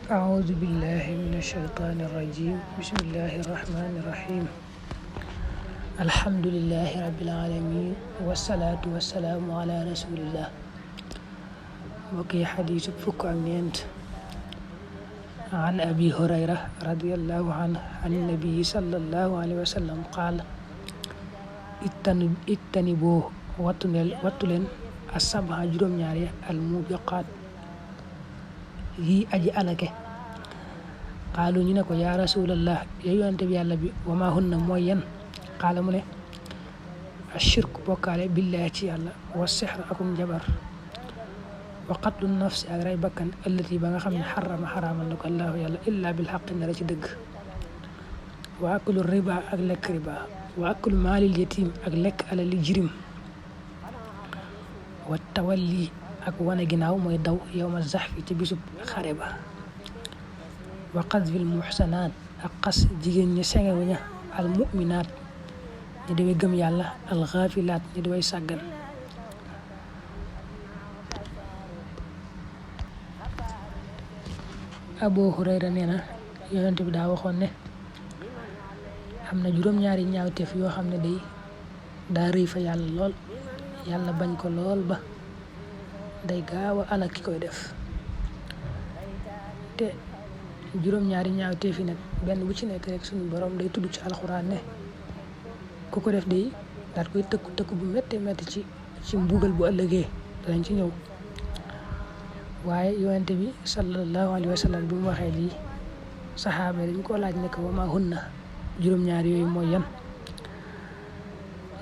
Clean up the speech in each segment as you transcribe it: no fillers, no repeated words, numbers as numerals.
أعوذ بالله من الشيطان الرجيم بسم الله الرحمن الرحيم الحمد لله رب العالمين والصلاة والسلام على رسول الله وكي حديث فك أمنينت عن أبي هريرة رضي الله عنه عن النبي صلى الله عليه وسلم قال اجتنبوا واتلن السبع جرم ñaari الموبقات yi aji alake qaalu ñu ne ko yaa rasulallah ya yonante bi yàlla bi wa ma hunna mooy yan qaala mu ne ashirk bokkaale billahi ci yàlla wa sihr akum jabar wa qatlu nafsi ak rey bakkan allati ba nga xam ne xaraamal na ko allahu yàlla illa bil xaqi ndara ci dëgg wa aklu riba ak lekk riba wa aklu maalil yatim ak lekk alali jirim wa tawalli ak wane ginnaaw mooy daw yawma zaxfi ci bisub xare ba wa qazfil muxsanaat ak xas jigéen ñi sengewu ña al muminaat ñi daway gëm yàlla al xaafilaat ñi daway sàggan Abu Hurayra nee na yonent bi daa waxoon ne am na juróom-ñaari ñaawteef yoo xam ne day daa rëy fa yàlla lool yàlla bañ ko lool ba day gaaw a alak ki koy def te juróom-ñaari ñaawteef yi nag benn bu ci nekk rek suñu borom day tudd ci alxuraan ne ku ko def day daal koy tëkku bu méttee métti ci mbugal bu ëllëgee danañ ci ñëw waaye yonente bi sallallahu alayhi wa sallam bi mu waxee lii saxaaba dañ ko laaj ne ko wa maa hunna juróom-ñaari yooyu mooy yan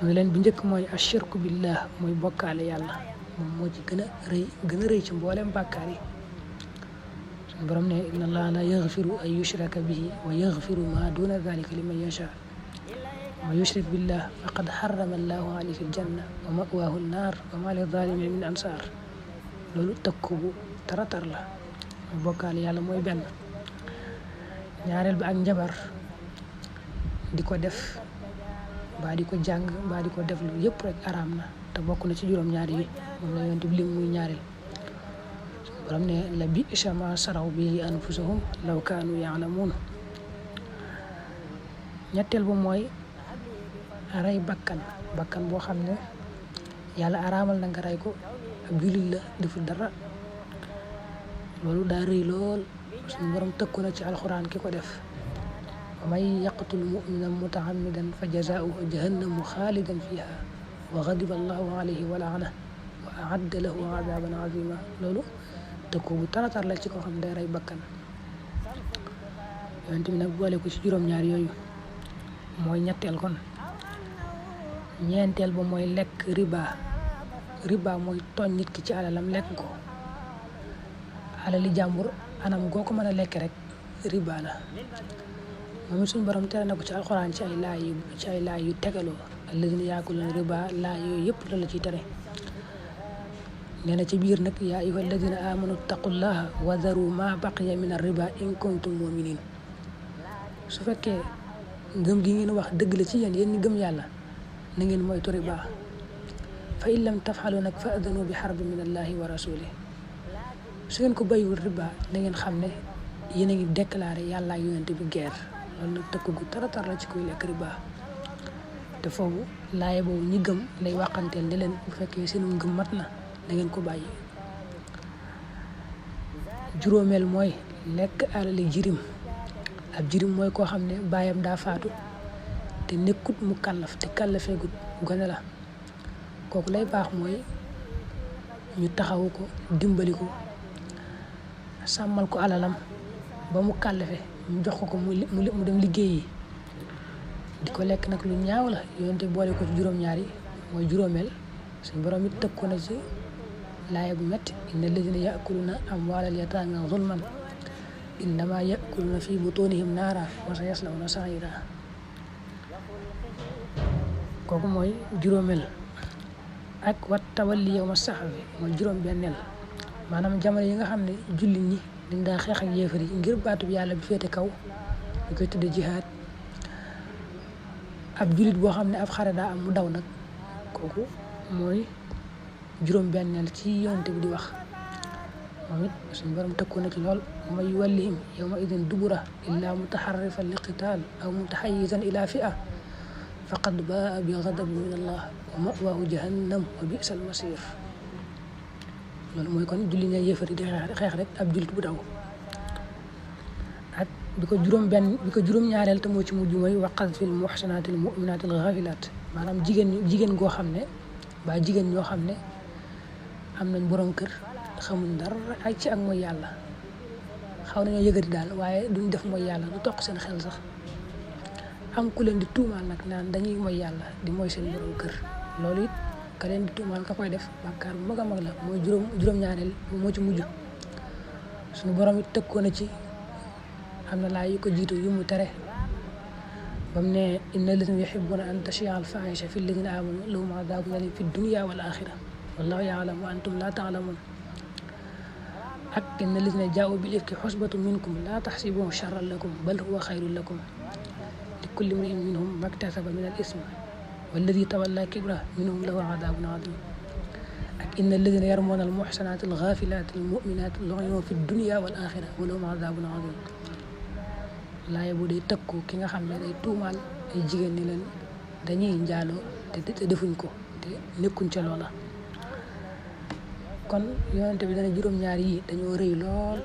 mu leen bu njëkk mooy ashirku billah mooy bokkaale yàlla moom moo ci gën a rëy ci mboolem bàkkaar yi suñu borom ne inna allaha la yaghfiru an yushraka bihi wa yaghfiru ma duna dhalika liman yasha wa yushrik billah faqad harrama allahu alayhi aljanna wa ma'wahu an-nar wa ma lidh-dhalimin min ansar loolu tëkku bu taratar la mooy bokkaale yàlla mooy benn ñaareel ba ak njabar di ko def mbaa di ko jàng mbaa di ko def lu yëpp rek araam na te bokk na ci juróom-ñaari yi moom la yonent bi lim muy ñaareel borom ne la bi'sa ma saraw bihi anfusahum law kaanu ya'lamuun ñetteel ba mooy rey bakkan boo xam ne yàlla araamal na nga rey ko ab jullit la deful dara loolu daa rëy lool suñu borom tëkku na ci alxuraan ki ko def wa man yaqtul mu'minan muta'ammidan fa jazaa'uhu jahannamu xaalidan fiha wa ghadiba allahu alayhi wa la'anahu wa a'adda lahu 'adaban 'azima loolu tëkku bu taratar la ci koo xam ne day rey bakkan yonent bi nag boole ko ci juróom-ñaar yooyu mooy ñetteel kon ñeenteel ba mooy lekk riba mooy tooñ nit ki ci alalam lekk ko alali jàmbur anam goo ko mën a lekk rek riba la moom it suñu borom tere na ko ci alxuraan ci ay laay yu tegaloo alladina yaakuluna riba laay yooyu yëpp la ciy tere nee na ci biir nag yaa ayyuha alladina amanu taqullaha wa daru ma baqiya min ar-riba in kuntum muminin su fekkee ngëm gi ngeen wax dëgg la ci yéen ñi gëm yàlla na ngeen moytu riba fa in lam tafxalu nag fa adanu bi xarbin min allahi wa rasulih su ngeen ko bàyyiwul riba na ngeen xam ne yéen a ngi déclaré yàlla ak yonente bi guerre loolu nag tëkk gu taratar la ci kuy lekk riba te foofu laaye boobu ñi gëm lay waxanteel ne leen bu fekkee seenu ngëm mat na na ngeen ko bàyyi juróomeel mooy lekk alali jirim ab jirim mooy koo xam ne baayam daa faatu te nekkut mu kàllaf te kàllafeegut gone la kooku lay baax mooy ñu taxawu ko dimbali ko sàmmal ko alalam ba mu kàllafe ñu jox ko mu dem liggéeyi di ko lekk nag lu ñaaw la yonente boole ko ci juróom-ñaar yi mooy juróomeel suñ borom it tëkku na ci laaya bu metti inna alladina yaakuluna amwaalal yataama zulman innama yaakuluna fi butunihim naara wa sayaslawna sa'ira kooku mooy juróomeel ak wat tawalli yawma saxfi mooy juróom-benneel maanaam jamono yi nga xam ne jullit ñi dañ daa xeex ak yéefar yi ngir baatub yàlla bi féete kaw ñu koy tudde jihaad ab jullit boo xam ne ab xare daa am mu daw nag kooku mooy juróom-benneel ci yonent bi di wax moom it suñu borom tëkku na ci lool may yuwallihim yawma idin dubura illa mutaharrifan li qital aw mutahayyizan ila fi'a faqad baa bi ghadabin min Allah wa ma'wahu jahannam wa bi'sal masir. loolu mooy kon julli ña yéefar yi di xeex rek ab jullit bu daw. ak bi ko juróom-ñaareel te moo ci mujj mooy wa qadfil muhsanatil mu'minatil ghafilat, maanaam jigéen goo xam ne ba jigéen ñoo xam ne am nañ borom kër xamuñ dara ak ci ak mooy yàlla, xaw nañoo yëgati daal waaye duñ def mooy yàlla du toq seen xel sax, am ku leen di tuumaal nag naan dañuy mooy yàlla di mooy seen borom kër. loolu it ka leen di tuumaal ka koy def bàkkaar bu mag a mag la, mooy juróom-ñaareel moo ci mujj. suñu borom it tëkkoo na ci, am na laa yu ko jiitu yu mu tere bam ne inna alladhina yuhibbuna an tashia al fahisha fi alladhina amanu lahum adhabun alim fi dunya wal akhirah wallahu ya'lamu wa antum la ta'lamun. ak inna alladhina ja'u bil ifki husbatun minkum la tahsibuhu sharran lakum bal huwa khayrun lakum li kulli imri'in minhum maktasaba min al ism walladhi tawalla kibra minhum lahu adhabun adhim. ak inna alladhina yarmuna al muhsanati al ghafilati al mu'minati lu'inu fi dunya wal akhirah wa lahum adhabun adhim. laaye bu day tëkku ki nga xam ne day tuumaal ay jigéen ni leen dañuy njaaloo te defuñ ko te nekkuñ ca loola. kon yonente bi dana juróom-ñaar yi dañoo rëy lool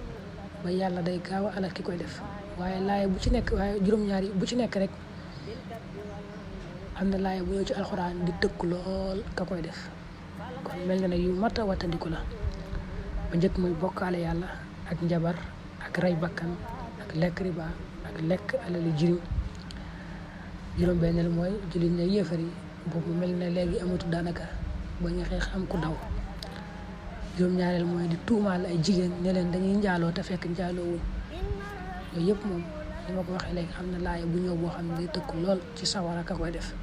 ba yàlla day gaaw a alal ki koy def, waaye laaye bu ci nekk waaye juróom-ñaar yi bu ci nekk rek am na laaye bu ñëw ci alxuraan di tëkku lool ka koy def. kon mel na ne yu mat a wattandiku la. ba njëkk muy bokkaale yàlla ak njabar ak rey bakkan ak lekk riba ak lekk alali jirim. juróom-benneel mooy jullit ña yéefar yi, boobu mel na léegi amatu daanaka ba ñu xeex am ku daw. juróom-ñaareel mooy di tuumaal ay jigéen ne leen dañuy njaaloo te fekk njaaloo wuñ. yooyu yëpp moom li ma ko waxee léegi am na laaya bu ñëw boo xam ne day tëkku lool ci sawara ka koy def.